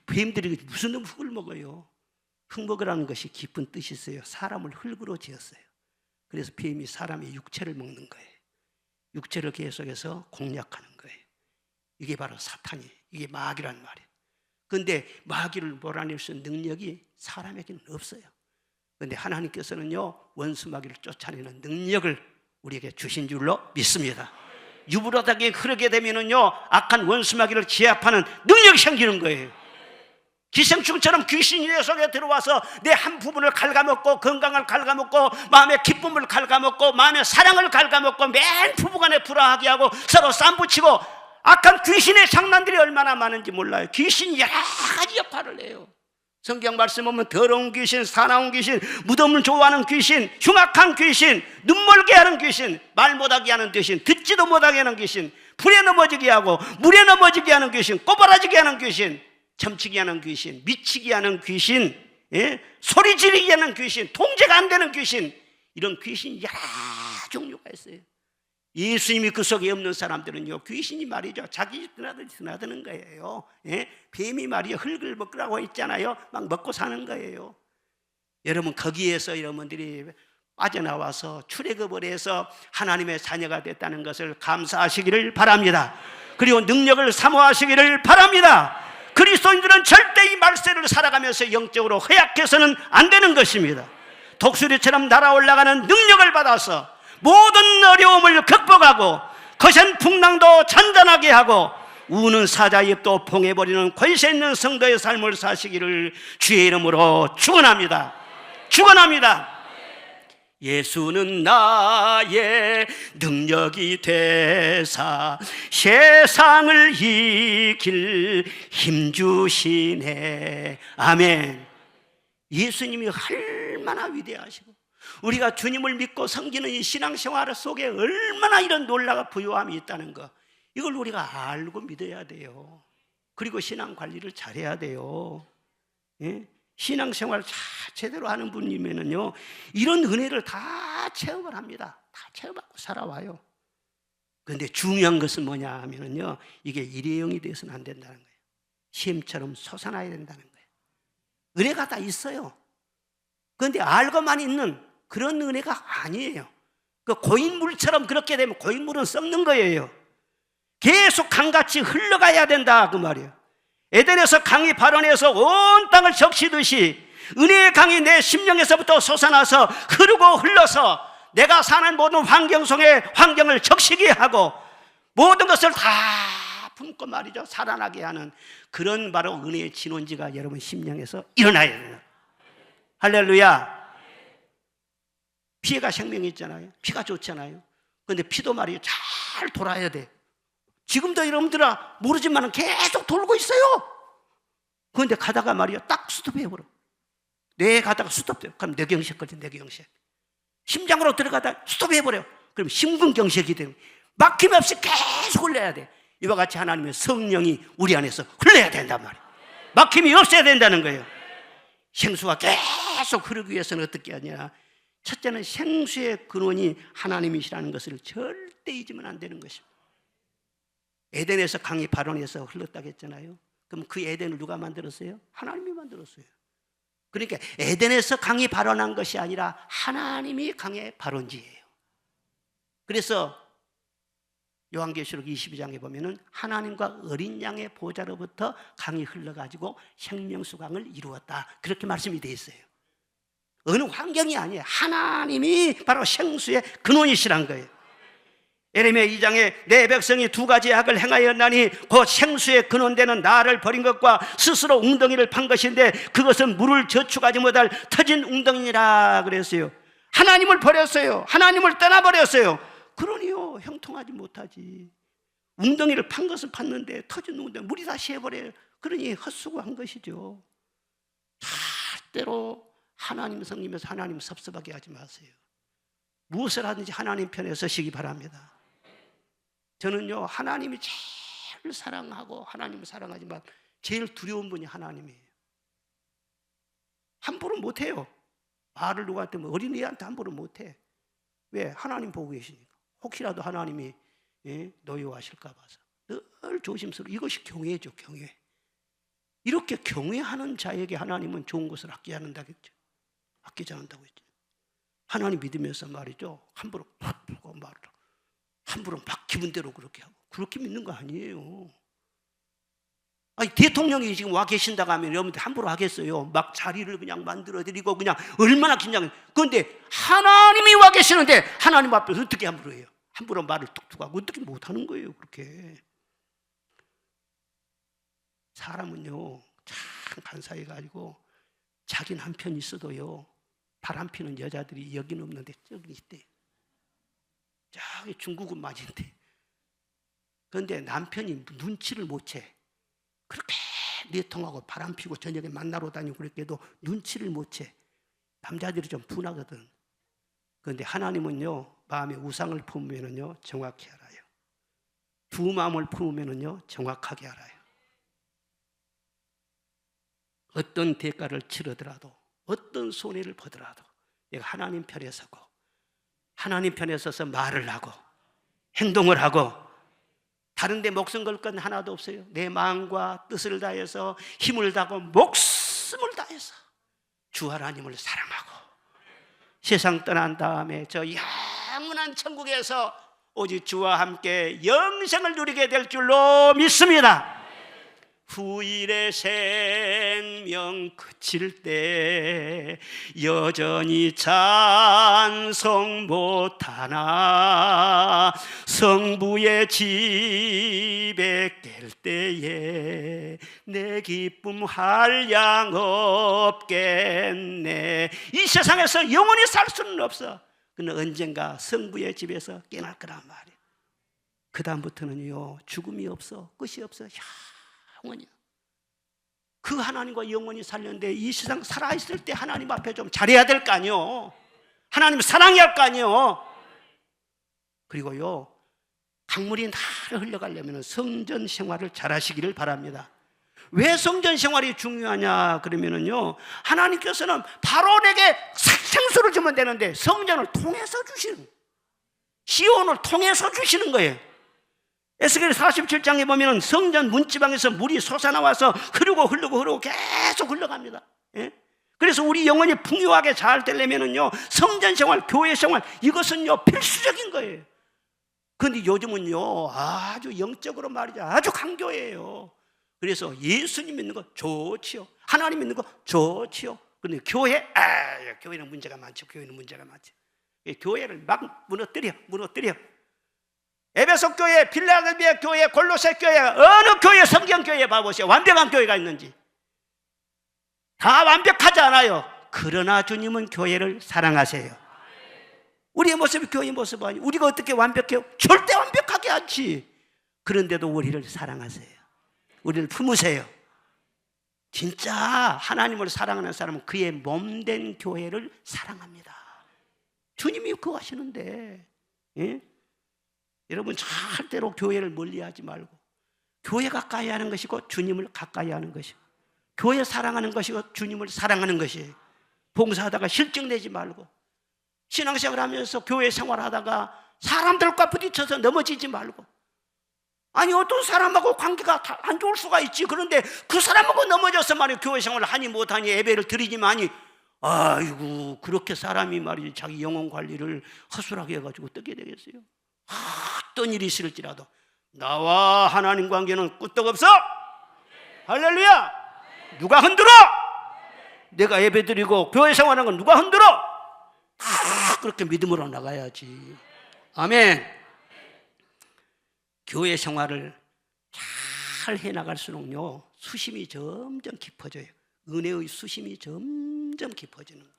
뱀들이 무슨 놈 흙을 먹어요. 흙 먹으라는 것이 깊은 뜻이 있어요. 사람을 흙으로 지었어요. 그래서 뱀이 사람의 육체를 먹는 거예요. 육체를 계속해서 공략하는 거예요. 이게 바로 사탄이, 이게 마귀란 말이에요. 그런데 마귀를 몰아낼 수 있는 능력이 사람에게는 없어요. 그런데 하나님께서는요 원수 마귀를 쫓아내는 능력을 우리에게 주신 줄로 믿습니다. 유브라닥에 흐르게 되면은요 악한 원수 마귀를 제압하는 능력이 생기는 거예요. 기생충처럼 귀신이 내 속에 들어와서 내 한 부분을 갉아먹고, 건강을 갉아먹고, 마음의 기쁨을 갉아먹고, 마음의 사랑을 갉아먹고, 맨 부부간에 불화하게 하고 서로 쌈붙이고, 악한 귀신의 장난들이 얼마나 많은지 몰라요. 귀신이 여러 가지 역할을 해요. 성경 말씀 보면 더러운 귀신, 사나운 귀신, 무덤을 좋아하는 귀신, 흉악한 귀신, 눈멀게 하는 귀신, 말 못하게 하는 귀신, 듣지도 못하게 하는 귀신, 불에 넘어지게 하고 물에 넘어지게 하는 귀신, 꼬바라지게 하는 귀신, 점치게 하는 귀신, 미치게 하는 귀신, 소리 지르게 하는 귀신, 통제가 안 되는 귀신, 이런 귀신 여러 종류가 있어요. 예수님이 그 속에 없는 사람들은요 귀신이 말이죠 자기 드나드는 거예요. 뱀이 말이요 흙을 먹으라고 했잖아요. 막 먹고 사는 거예요. 여러분 거기에서 여러분들이 빠져나와서 출애굽을 해서 하나님의 자녀가 됐다는 것을 감사하시기를 바랍니다. 그리고 능력을 사모하시기를 바랍니다. 그리스도인들은 절대 이 말세를 살아가면서 영적으로 허약해서는 안 되는 것입니다. 독수리처럼 날아올라가는 능력을 받아서 모든 어려움을 극복하고 거센 풍랑도 잔잔하게 하고 우는 사자의 입도 봉해버리는 권세 있는 성도의 삶을 사시기를 주의 이름으로 축원합니다. 축원합니다. 예수는 나의 능력이 되사 세상을 이길 힘 주시네. 아멘. 예수님이 얼마나 위대하시고 우리가 주님을 믿고 섬기는 이 신앙생활 속에 얼마나 이런 놀라운 부요함이 있다는 것, 이걸 우리가 알고 믿어야 돼요. 그리고 신앙 관리를 잘해야 돼요. 예? 신앙생활 제대로 하는 분이면은요, 이런 은혜를 다 체험을 합니다. 다 체험하고 살아와요. 그런데 중요한 것은 뭐냐 하면은요, 이게 일회용이 되어서는 안 된다는 거예요. 시험처럼 솟아나야 된다는 거예요. 은혜가 다 있어요. 그런데 알고만 있는 그런 은혜가 아니에요. 그 고인물처럼 그렇게 되면 고인물은 썩는 거예요. 계속 강같이 흘러가야 된다 그 말이에요. 에덴에서 강이 발원해서 온 땅을 적시듯이 은혜의 강이 내 심령에서부터 솟아나서 흐르고 흘러서 내가 사는 모든 환경 속에 환경을 적시게 하고 모든 것을 다 품고 말이죠, 살아나게 하는 그런 바로 은혜의 진원지가 여러분 심령에서 일어나야 돼요. 할렐루야. 피가 생명이 있잖아요. 피가 좋잖아요. 그런데 피도 말이에요, 잘 돌아야 돼. 지금도 여러분들아 모르지만 계속 돌고 있어요. 그런데 가다가 말이에요, 딱 스톱해버려. 뇌에 가다가 스톱돼요. 그럼 뇌경색 걸려. 뇌경색. 심장으로 들어가다 스톱해버려. 그럼 심근경색이 돼요. 막힘없이 계속 흘러야 돼. 이와 같이 하나님의 성령이 우리 안에서 흘러야 된단 말이에요. 막힘이 없어야 된다는 거예요. 생수가 계속 흐르기 위해서는 어떻게 하냐, 첫째는 생수의 근원이 하나님이시라는 것을 절대 잊으면 안 되는 것입니다. 에덴에서 강이 발원해서 흘렀다고 했잖아요. 그럼 그 에덴을 누가 만들었어요? 하나님이 만들었어요. 그러니까 에덴에서 강이 발원한 것이 아니라 하나님이 강의 발원지예요. 그래서 요한계시록 22장에 보면은 하나님과 어린 양의 보좌로부터 강이 흘러가지고 생명수강을 이루었다, 그렇게 말씀이 되어 있어요. 어느 환경이 아니에요. 하나님이 바로 생수의 근원이시란 거예요. 예레미야 2장에 내 백성이 두 가지 악을 행하였나니 곧 생수의 근원되는 나를 버린 것과 스스로 웅덩이를 판 것인데 그것은 물을 저축하지 못할 터진 웅덩이라 그랬어요. 하나님을 버렸어요. 하나님을 떠나버렸어요. 그러니요, 형통하지 못하지. 웅덩이를 판 것은 팠는데 터진 웅덩이 물이 다 새어버려요. 그러니 헛수고한 것이죠. 절대로 하나님 섬기면서 하나님 섭섭하게 하지 마세요. 무엇을 하든지 하나님 편에 서시기 바랍니다. 저는요, 하나님이 제일 사랑하고 하나님을 사랑하지만 제일 두려운 분이 하나님이에요. 함부로 못해요. 말을 누구한테, 어린이한테 함부로 못해. 왜? 하나님 보고 계시니까. 혹시라도 하나님이 노여워하실까 봐서 늘 조심스러워. 이것이 경외죠, 경외. 이렇게 경외하는 자에게 하나님은 좋은 것을 아끼지 않는다겠죠. 아끼지 않는다고 했죠. 하나님 믿으면서 말이죠, 함부로 팍 보고 말을 하고 함부로 막 기분대로 그렇게 하고 그렇게 믿는 거 아니에요. 아니, 대통령이 지금 와 계신다고 하면 여러분들 함부로 하겠어요? 막 자리를 그냥 만들어드리고 그냥 얼마나 긴장해요. 그런데 하나님이 와 계시는데 하나님 앞에서 어떻게 함부로 해요? 함부로 말을 툭툭 하고 어떻게 못하는 거예요, 그렇게. 사람은요, 참 간사해가지고 자기는 한편 있어도요, 바람 피는 여자들이 여기는 없는데 저기 있대. 저기 중국은 맞은데. 그런데 남편이 눈치를 못 채. 그렇게 내통하고 바람 피고 저녁에 만나러 다니고 그랬게도 눈치를 못 채. 남자들이 좀 분하거든. 그런데 하나님은요, 마음에 우상을 품으면은요 정확히 알아요. 두 마음을 품으면은요 정확하게 알아요. 어떤 대가를 치르더라도, 어떤 손해를 보더라도 내가 하나님 편에 서고 하나님 편에 서서 말을 하고 행동을 하고 다른 데 목숨 걸 건 하나도 없어요. 내 마음과 뜻을 다해서 힘을 다하고 목숨을 다해서 주 하나님을 사랑하고 세상 떠난 다음에 저 영원한 천국에서 오직 주와 함께 영생을 누리게 될 줄로 믿습니다. 후일의 생명 그칠 때 여전히 찬송 못하나 성부의 집에 깰 때에 내 기쁨 한량 없겠네. 이 세상에서 영원히 살 수는 없어. 그는 언젠가 성부의 집에서 깨어날 거란 말이야. 그 다음부터는요 죽음이 없어, 끝이 없어. 영원히 그 하나님과 영원히 살렸는데 이 세상 살아있을 때 하나님 앞에 좀 잘해야 될 거 아니요. 하나님 사랑해야 할 거 아니요. 그리고요 강물이 나를 흘러가려면 성전 생활을 잘 하시기를 바랍니다. 왜 성전 생활이 중요하냐 그러면은요 하나님께서는 바로 내게 생수를 주면 되는데 성전을 통해서 주시는, 시온을 통해서 주시는 거예요. 에스겔 47장에 보면 성전 문지방에서 물이 솟아나와서 흐르고 계속 흘러갑니다. 예? 그래서 우리 영혼이 풍요하게 잘 되려면은요 성전 생활, 교회 생활 이것은요 필수적인 거예요. 그런데 요즘은요 아주 영적으로 말이죠 아주 강교해요. 그래서 예수님 믿는 거 좋지요, 하나님 믿는 거 좋지요. 그런데 교회는 문제가 많죠. 교회는 문제가 많죠. 교회를 막 무너뜨려. 에베소 교회, 필라델피아 교회, 골로새 교회, 어느 교회, 성경교회 봐보세요. 완벽한 교회가 있는지. 다 완벽하지 않아요. 그러나 주님은 교회를 사랑하세요. 우리의 모습이 교회의 모습 아니에요. 우리가 어떻게 완벽해요? 절대 완벽하게 않지. 그런데도 우리를 사랑하세요. 우리를 품으세요. 진짜 하나님을 사랑하는 사람은 그의 몸된 교회를 사랑합니다. 주님이 그거 하시는데, 예? 여러분 절대로 교회를 멀리하지 말고 교회 가까이 하는 것이고 주님을 가까이 하는 것이고 교회 사랑하는 것이고 주님을 사랑하는 것이에요. 봉사하다가 실증내지 말고 신앙생활 하면서 교회 생활하다가 사람들과 부딪혀서 넘어지지 말고, 아니 어떤 사람하고 관계가 안 좋을 수가 있지. 그런데 그 사람하고 넘어져서 말이에요 교회 생활을 하니 못하니 예배를 드리지만이 아이고 그렇게 사람이 말이지 자기 영혼 관리를 허술하게 해가지고 어떻게 되겠어요? 어떤 일이 있을지라도 나와 하나님 관계는 끄떡없어. 할렐루야. 누가 흔들어? 내가 예배드리고 교회 생활하는 건 누가 흔들어? 그렇게 믿음으로 나가야지. 아멘. 교회 생활을 잘 해나갈수록요 수심이 점점 깊어져요. 은혜의 수심이 점점 깊어지는 거예요.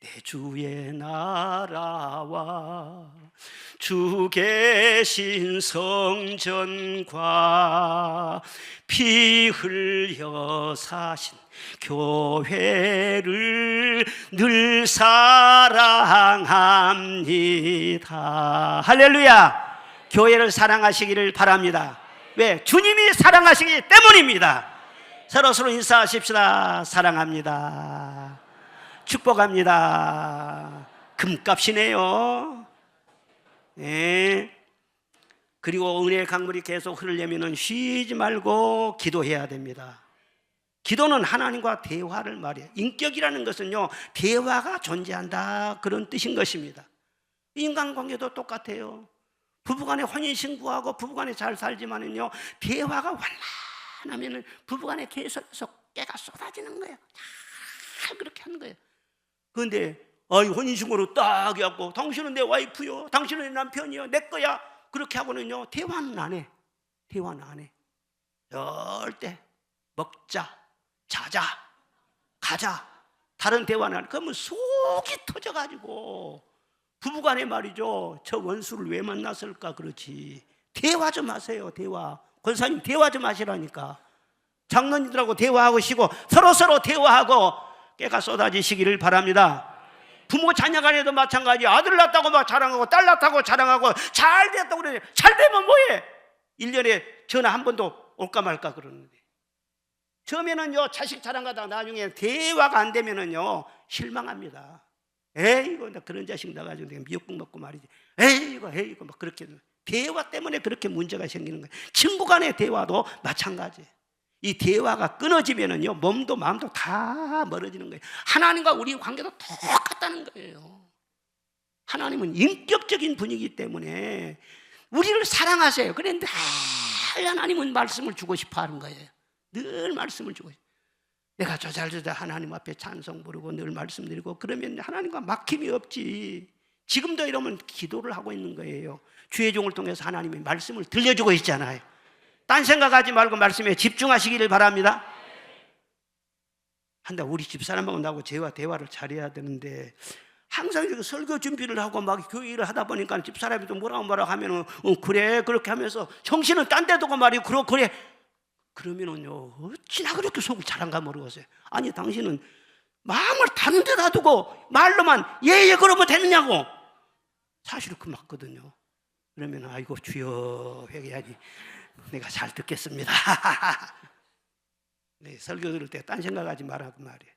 내 주의 나라와 주 계신 성전과 피 흘려 사신 교회를 늘 사랑합니다. 할렐루야. 교회를 사랑하시기를 바랍니다. 왜? 주님이 사랑하시기 때문입니다. 서로 인사하십시다. 사랑합니다. 축복합니다. 금값이네요. 네. 그리고 은혜의 강물이 계속 흐르려면 쉬지 말고 기도해야 됩니다. 기도는 하나님과 대화를 말해요. 인격이라는 것은요 대화가 존재한다 그런 뜻인 것입니다. 인간관계도 똑같아요. 부부간에 혼인신고하고 부부간에 잘 살지만은요 대화가 완만하면은 부부간에 계속해서 깨가 쏟아지는 거예요. 잘 그렇게 하는 거예요. 그런데 혼인신고로 딱 해갖고 당신은 내 와이프요, 당신은 내 남편이요, 내 거야 그렇게 하고는요 대화는 안 해. 대화는 안 해. 절대 먹자, 자자, 가자 다른 대화는 안 해. 그러면 속이 터져가지고 부부간에 말이죠 저 원수를 왜 만났을까 그렇지. 대화 좀 하세요. 대화. 권사님 대화 좀 하시라니까. 장로님들하고 대화하고 쉬고 서로 대화하고 깨가 쏟아지시기를 바랍니다. 부모 자녀 간에도 마찬가지. 아들 낳았다고 막 자랑하고 딸 낳았다고 자랑하고 잘 됐다고 그러네. 잘 되면 뭐해? 1년에 전화 한 번도 올까 말까 그러는데 처음에는요 자식 자랑하다가 나중에 대화가 안 되면은요 실망합니다. 에이고 나 그런 자식 나가지고 내가 미역국 먹고 말이지. 에이고 막 그렇게 대화 때문에 그렇게 문제가 생기는 거예요. 친구 간의 대화도 마찬가지. 이 대화가 끊어지면은요, 몸도 마음도 다 멀어지는 거예요. 하나님과 우리의 관계도 똑같다는 거예요. 하나님은 인격적인 분이기 때문에 우리를 사랑하세요. 그런데 늘 하나님은 말씀을 주고 싶어 하는 거예요. 늘 말씀을 주고 싶어. 내가 조잘조잘 하나님 앞에 찬송 부르고 늘 말씀드리고 그러면 하나님과 막힘이 없지. 지금도 이러면 기도를 하고 있는 거예요. 주의 종을 통해서 하나님의 말씀을 들려주고 있잖아요. 딴 생각하지 말고 말씀에 집중하시기를 바랍니다. 한다 우리 집사람하고 나하고 저와 대화를 잘해야 되는데 항상 이렇게 설교 준비를 하고 막 교회 일을 하다 보니까 집사람이 또 뭐라고 하면은 그래 그렇게 하면서 정신은 딴 데 두고 말이고 그래 그러면은요 어찌나 그렇게 속이 잘한가 모르겠어요. 아니 당신은 마음을 다른 데다 두고 말로만 예예 그러면 되느냐고. 사실은 그 맞거든요. 그러면 아이고 주여 회개하니 내가 잘 듣겠습니다. 네, 설교 들을 때 딴 생각하지 말라고 말이에요.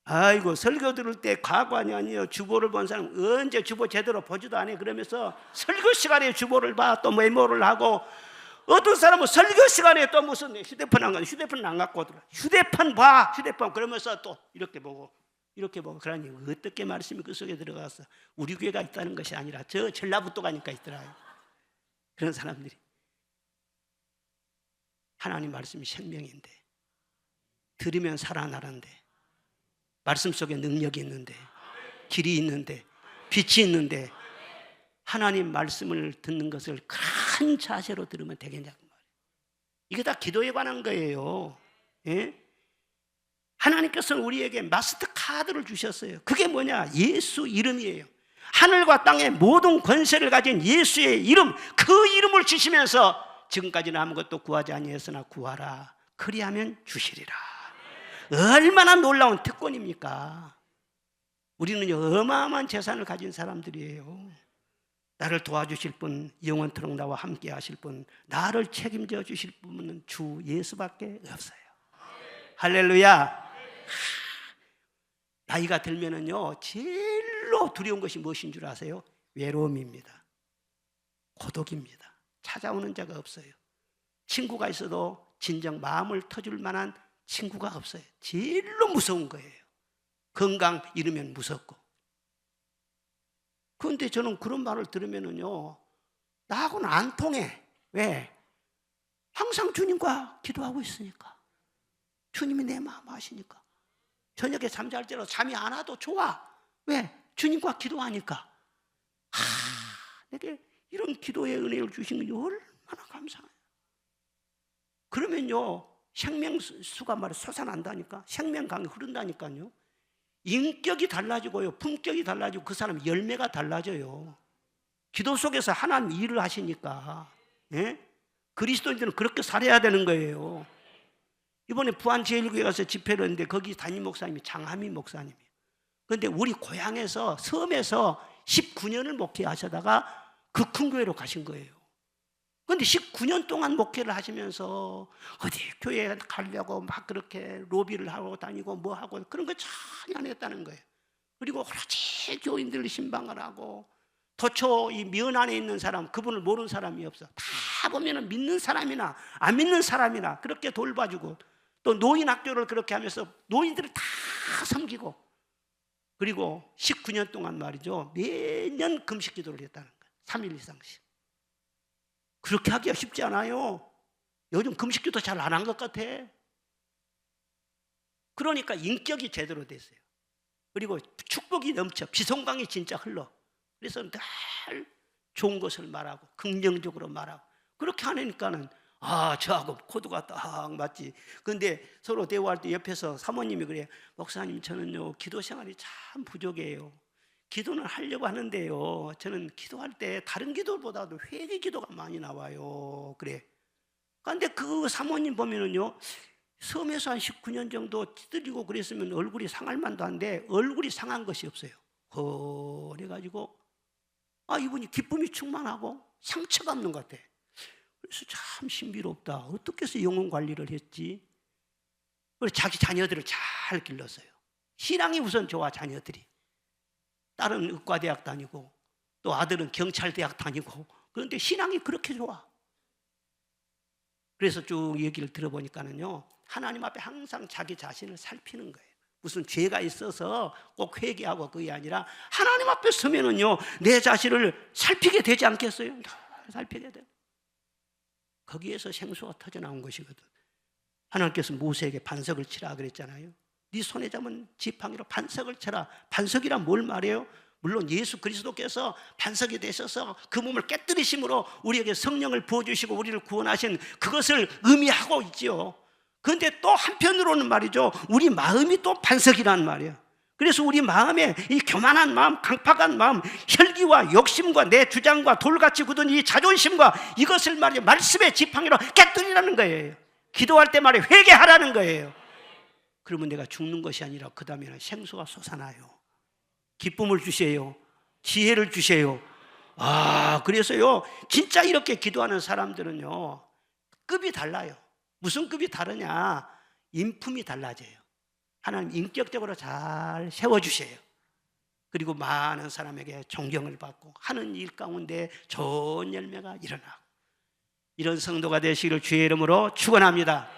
아이고 설교 들을 때 가관이 아니에요. 주보를 본 사람 언제 주보 제대로 보지도 않아요. 그러면서 설교 시간에 주보를 봐 또 메모를 하고 어떤 사람은 설교 시간에 또 무슨 휴대폰 안 갖고 오더라. 휴대폰 봐 휴대폰 그러면서 또 이렇게 보고 그러니 어떻게 말씀이 그 속에 들어가서 우리 교회가 있다는 것이 아니라 저 전라북도 가니까 있더라고요. 그런 사람들이 하나님 말씀이 생명인데 들으면 살아나는데 말씀 속에 능력이 있는데 길이 있는데 빛이 있는데 하나님 말씀을 듣는 것을 큰 자세로 들으면 되겠냐고 말이에요. 이게 다 기도에 관한 거예요. 예? 하나님께서는 우리에게 마스터 카드를 주셨어요. 그게 뭐냐? 예수 이름이에요. 하늘과 땅의 모든 권세를 가진 예수의 이름, 그 이름을 주시면서 지금까지는 아무것도 구하지 아니했으나 구하라. 그리하면 주시리라. 얼마나 놀라운 특권입니까? 우리는 어마어마한 재산을 가진 사람들이에요. 나를 도와주실 분, 영원토록 나와 함께 하실 분, 나를 책임져 주실 분은 주 예수밖에 없어요. 할렐루야. 나이가 들면은요 제일로 두려운 것이 무엇인 줄 아세요? 외로움입니다. 고독입니다. 찾아오는 자가 없어요. 친구가 있어도 진정 마음을 터줄 만한 친구가 없어요. 제일로 무서운 거예요. 건강 잃으면 무섭고. 그런데 저는 그런 말을 들으면은요 나하고는 안 통해. 왜? 항상 주님과 기도하고 있으니까. 주님이 내 마음 아시니까. 저녁에 잠잘 때로 잠이 안 와도 좋아. 왜? 주님과 기도하니까. 내게 이런 기도의 은혜를 주신 게 얼마나 감사해요. 그러면요 생명수가 말이 솟아난다니까. 생명강이 흐른다니까요. 인격이 달라지고요 품격이 달라지고 그 사람 열매가 달라져요. 기도 속에서 하나님 일을 하시니까. 예? 그리스도인들은 그렇게 살아야 되는 거예요. 이번에 부안제일교회 가서 집회를 했는데 거기 담임 목사님이 장하민 목사님이에요. 그런데 우리 고향에서 섬에서 19년을 목회하시다가 그 큰 교회로 가신 거예요. 그런데 19년 동안 목회를 하시면서 어디 교회에 가려고 막 그렇게 로비를 하고 다니고 뭐 하고 그런 거 전혀 안 했다는 거예요. 그리고 오로지 교인들 신방을 하고 도초 이 면 안에 있는 사람 그분을 모르는 사람이 없어. 다 보면은 믿는 사람이나 안 믿는 사람이나 그렇게 돌봐주고 또 노인 학교를 그렇게 하면서 노인들을 다 섬기고 그리고 19년 동안 말이죠 매년 금식 기도를 했다는 거예요. 3일 이상씩. 그렇게 하기가 쉽지 않아요. 요즘 금식 기도 잘 안 한 것 같아. 그러니까 인격이 제대로 됐어요. 그리고 축복이 넘쳐 비송강이 진짜 흘러. 그래서 늘 좋은 것을 말하고 긍정적으로 말하고 그렇게 하니까는 저하고 코드가 딱 맞지. 그런데 서로 대화할 때 옆에서 사모님이 그래요. 목사님 저는요 기도 생활이 참 부족해요. 기도는 하려고 하는데요 저는 기도할 때 다른 기도보다도 회개 기도가 많이 나와요. 그래. 그런데 그 사모님 보면은요 섬에서 한 19년 정도 찌들리고 그랬으면 얼굴이 상할 만도 한데 얼굴이 상한 것이 없어요. 그래가지고 이분이 기쁨이 충만하고 상처가 없는 것 같아. 그래서 참 신비롭다. 어떻게 해서 영혼 관리를 했지? 그래서 자기 자녀들을 잘 길렀어요. 신앙이 우선 좋아. 자녀들이. 딸은 의과대학 다니고 또 아들은 경찰대학 다니고 그런데 신앙이 그렇게 좋아. 그래서 쭉 얘기를 들어보니까는요, 하나님 앞에 항상 자기 자신을 살피는 거예요. 무슨 죄가 있어서 꼭 회개하고 그게 아니라 하나님 앞에 서면은요, 내 자신을 살피게 되지 않겠어요? 살피게 돼요. 거기에서 생수가 터져나온 것이거든. 하나님께서 모세에게 반석을 치라 그랬잖아요. 네 손에 잡은 지팡이로 반석을 쳐라. 반석이란 뭘 말해요? 물론 예수 그리스도께서 반석이 되셔서 그 몸을 깨뜨리심으로 우리에게 성령을 부어주시고 우리를 구원하신 그것을 의미하고 있지요. 그런데 또 한편으로는 말이죠, 우리 마음이 또 반석이란 말이에요. 그래서 우리 마음에 이 교만한 마음, 강팍한 마음, 혈기와 욕심과 내 주장과 돌같이 굳은 이 자존심과 이것을 말이죠, 말씀의 지팡이로 깨뜨리라는 거예요. 기도할 때 말이에요, 회개하라는 거예요. 그러면 내가 죽는 것이 아니라 그 다음에는 생수가 솟아나요. 기쁨을 주세요. 지혜를 주세요. 그래서요, 진짜 이렇게 기도하는 사람들은요, 급이 달라요. 무슨 급이 다르냐? 인품이 달라져요. 하나님 인격적으로 잘 세워주세요. 그리고 많은 사람에게 존경을 받고 하는 일 가운데 좋은 열매가 일어나고, 이런 성도가 되시기를 주의 이름으로 축원합니다.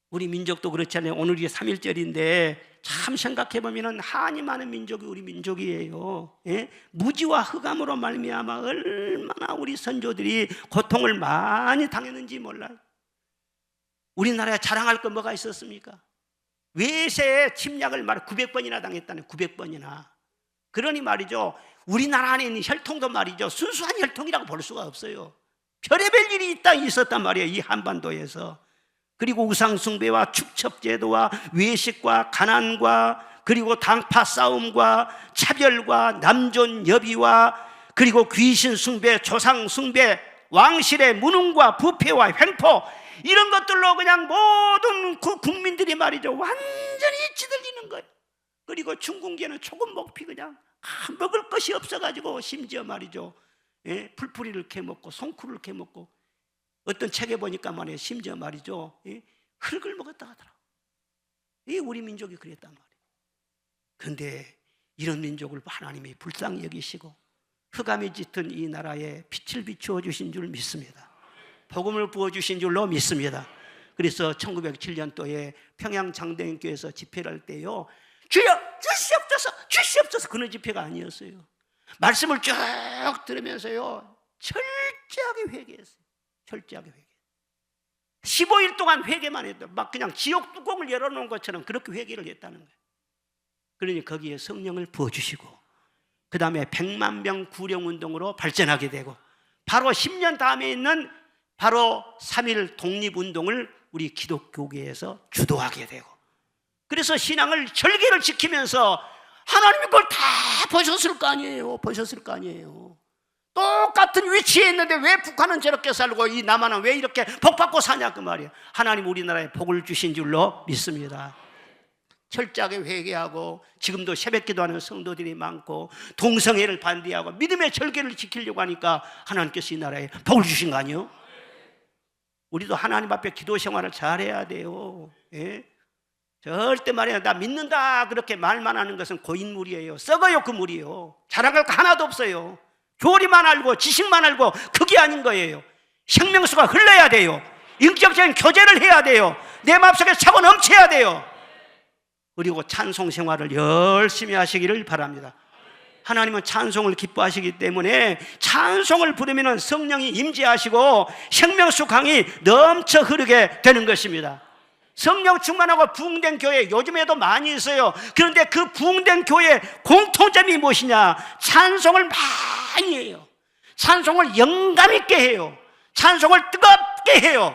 우리 민족도 그렇잖아요. 오늘이 3.1절인데 참 생각해보면 한이 많은 민족이 우리 민족이에요. 예? 무지와 흑암으로 말미암아 얼마나 우리 선조들이 고통을 많이 당했는지 몰라요. 우리나라에 자랑할 거 뭐가 있었습니까? 외세의 침략을 900번이나 당했다는, 900번이나. 그러니 말이죠, 우리나라 안에 있는 혈통도 말이죠, 순수한 혈통이라고 볼 수가 없어요. 별의별 일이 있었단 말이에요, 이 한반도에서. 그리고 우상숭배와 축첩제도와 외식과 가난과 그리고 당파 싸움과 차별과 남존여비와 그리고 귀신숭배, 조상숭배, 왕실의 무능과 부패와 횡포, 이런 것들로 그냥 모든 그 국민들이 말이죠, 완전히 찌들리는 거예요. 그리고 중궁계는 초금 목피 그냥 먹을 것이 없어가지고 심지어 말이죠, 풀뿌리를 캐먹고 송쿠를 캐먹고, 어떤 책에 보니까 말이에요, 심지어 말이죠, 흙을 먹었다 하더라. 우리 민족이 그랬단 말이에요. 그런데 이런 민족을 하나님이 불쌍히 여기시고 흑암이 짙은 이 나라에 빛을 비추어 주신 줄 믿습니다. 복음을 부어주신 줄로 믿습니다. 그래서 1907년도에 평양 장대인교회에서 집회를 할 때요, 주여 주시옵소서 주시옵소서, 그런 집회가 아니었어요. 말씀을 쭉 들으면서요, 철저하게 회개했어요. 철저하게 회개. 15일 동안 회개만 해도 막 그냥 지옥 뚜껑을 열어놓은 것처럼 그렇게 회개를 했다는 거예요. 그러니 거기에 성령을 부어주시고 그 다음에 100만 병 구령운동으로 발전하게 되고, 바로 10년 다음에 있는 바로 3.1 독립운동을 우리 기독교계에서 주도하게 되고, 그래서 신앙을 절개를 지키면서 하나님이 그걸 다 보셨을 거 아니에요. 보셨을 거 아니에요. 똑같은 위치에 있는데 왜 북한은 저렇게 살고 이 남한은 왜 이렇게 복받고 사냐 그 말이에요. 하나님 우리나라에 복을 주신 줄로 믿습니다. 철저하게 회개하고, 지금도 새벽기도하는 성도들이 많고 동성애를 반대하고 믿음의 절개를 지키려고 하니까 하나님께서 이 나라에 복을 주신 거 아니에요? 우리도 하나님 앞에 기도 생활을 잘해야 돼요. 절대 말이야, 나 믿는다 그렇게 말만 하는 것은 고인물이에요. 썩어요 그 물이요. 자랑할 거 하나도 없어요. 교리만 알고 지식만 알고 그게 아닌 거예요. 생명수가 흘러야 돼요. 인격적인 교제를 해야 돼요. 내 마음속에 차고 넘쳐야 돼요. 그리고 찬송 생활을 열심히 하시기를 바랍니다. 하나님은 찬송을 기뻐하시기 때문에 찬송을 부르면 성령이 임재하시고 생명수 강이 넘쳐 흐르게 되는 것입니다. 성령 충만하고 부흥된 교회 요즘에도 많이 있어요. 그런데 그 부흥된 교회의 공통점이 무엇이냐? 찬송을 많이 해요. 찬송을 영감 있게 해요. 찬송을 뜨겁게 해요.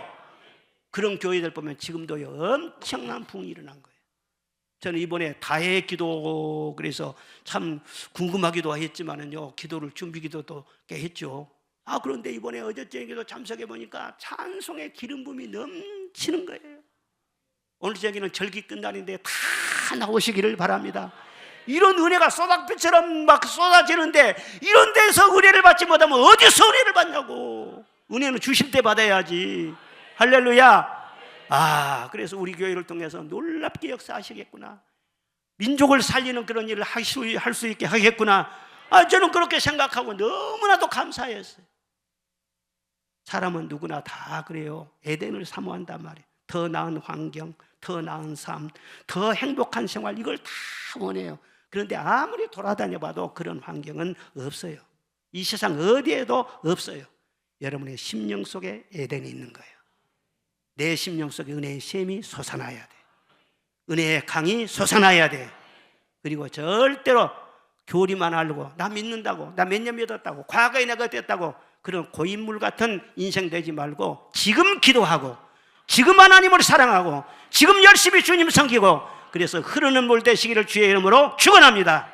그런 교회들 보면 지금도 엄청난 부흥이 일어난 거예요. 저는 이번에 다해 기도, 그래서 참 궁금하기도 했지만은요, 기도를 준비 기도도 꽤 했죠. 그런데 이번에 어제저녁 기도 참석해 보니까 찬송의 기름 부음이 넘치는 거예요. 오늘 저녁에는 절기 끝날인데 다 나오시기를 바랍니다. 이런 은혜가 쏟아빛처럼 막 쏟아지는데 이런 데서 은혜를 받지 못하면 어디서 은혜를 받냐고. 은혜는 주실 때 받아야지. 할렐루야. 그래서 우리 교회를 통해서 놀랍게 역사하시겠구나. 민족을 살리는 그런 일을 할 수 있게 하겠구나. 저는 그렇게 생각하고 너무나도 감사했어요. 사람은 누구나 다 그래요. 에덴을 사모한단 말이에요. 더 나은 환경, 더 나은 삶, 더 행복한 생활, 이걸 다 원해요. 그런데 아무리 돌아다녀 봐도 그런 환경은 없어요. 이 세상 어디에도 없어요. 여러분의 심령 속에 에덴이 있는 거예요. 내 심령 속에 은혜의 샘이 솟아나야 돼. 은혜의 강이 솟아나야 돼. 그리고 절대로 교리만 하려고, 나 믿는다고, 나 몇 년 믿었다고, 과거에 내가 어땠다고, 그런 고인물 같은 인생 되지 말고 지금 기도하고, 지금 하나님을 사랑하고, 지금 열심히 주님 섬기고, 그래서 흐르는 물 되시기를 주의 이름으로 축원합니다.